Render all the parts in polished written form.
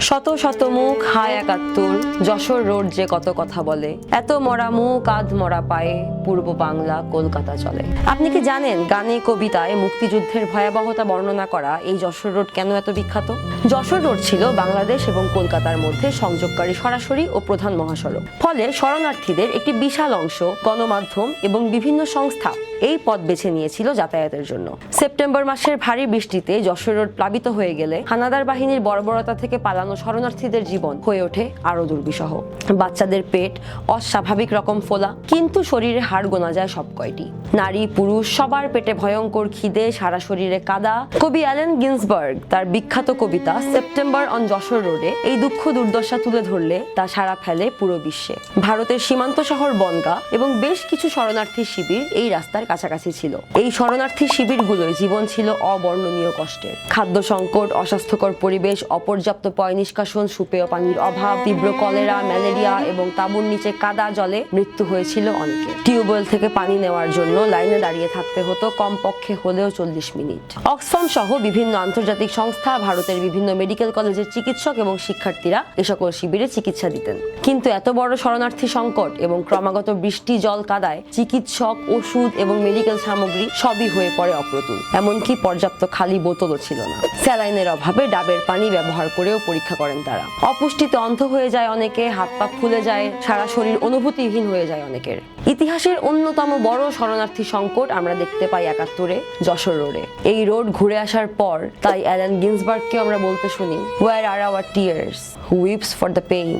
শত শত মুখ হায় একাত্তর, যশোর রোড যে কত কথা বলে, এত মরা মুখ আধ মরা পায়ে, পূর্ব বাংলা কলকাতা চলে। আপনি কি জানেন গানে কবিতায় মুক্তিযুদ্ধের ভয়াবহতা বর্ণনা করা এই যশোর রোড কেন এত বিখ্যাত? যশোর রোড ছিল বাংলাদেশ এবং কলকাতার মধ্যে সংযোগকারী সরাসরি ও প্রধান মহাসড়ক। ফলে শরণার্থীদের একটি বিশাল অংশ, গণমাধ্যম এবং বিভিন্ন সংস্থা এই পথ বেছে নিয়েছিল যাতায়াতের জন্য। সেপ্টেম্বর মাসের ভারী বৃষ্টিতে যশোর রোড প্লাবিত হয়ে গেলে হানাদার বাহিনীর বর্বরতা থেকে পালানো শরণার্থীদের জীবন হয়ে ওঠে আরো দুর্বিষহ। বাচ্চাদের পেট অস্বাভাবিক রকম ফোলা, কিন্তু শরীরে হাড় গোনা যায় সব কয়টি। নারী পুরুষ সবার পেটে ভয়ঙ্কর খিদে, সারা শরীরে কাদা। কবি অ্যালেন গিন্সবার্গ তার বিখ্যাত কবিতা সেপ্টেম্বর অন যশোর রোডে এই দুঃখ দুর্দশা তুলে ধরলে তা সাড়া ফেলে পুরো বিশ্বে। ভারতের সীমান্ত শহর বনগাঁ এবং বেশ কিছু শরণার্থী শিবির এই রাস্তার কাছাকাছি ছিল। এই শরণার্থী শিবিরগুলোয় জীবন ছিল অবর্ণনীয় কষ্টের। খাদ্য সংকট, অস্বাস্থ্যকর পরিবেশ, অপর্যাপ্ত পয় নিষ্কাশন, সুপেয় পানির অভাব, তীব্র কলেরা, ম্যালেরিয়া এবং তাঁবুর নিচে কাদা জলে মৃত্যু হয়েছিল অনেকের। টিউবওয়েল থেকে পানি নেওয়ার জন্য লাইনে দাঁড়িয়ে থাকতে হতো কমপক্ষে হলেও 40 মিনিট। অক্সফাম সহ বিভিন্ন আন্তর্জাতিক সংস্থা, ভারতের বিভিন্ন মেডিকেল কলেজের চিকিৎসক এবং শিক্ষার্থীরা এ সকল শিবিরে চিকিৎসা দিতেন। কিন্তু এত বড় শরণার্থী সংকট এবং ক্রমাগত বৃষ্টি জল কাদায় চিকিৎসক, ওষুধ এবং মেডিকেল সামগ্রী সবই হয়ে পড়ে অপ্রতুল। এমনকি পর্যাপ্ত খালি বোতলও ছিল না। স্যালাইনের অভাবে ডাবের পানি ব্যবহার করেও পরীক্ষা করেন তারা। অপুষ্টিতে অন্ধ হয়ে যায় অনেকে, হাত পা ফুলে যায়, সারা শরীর অনুভূতিহীন হয়ে যায় অনেকের। ইতিহাসের অন্যতম বড় শরণার্থী সংকট আমরা দেখতে পাই ৭১-এ যশোর রোডে। এই রোড ঘুরে আসার পর তাই অ্যালেন গিন্সবার্গকে আমরা বলতে শুনি, Where are our tears? Who weeps for the pain?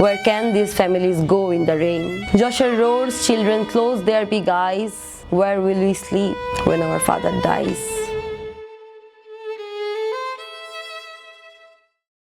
Where can these families go in the rain? Joshua roads, children close their big eyes. Where will we sleep when our father dies?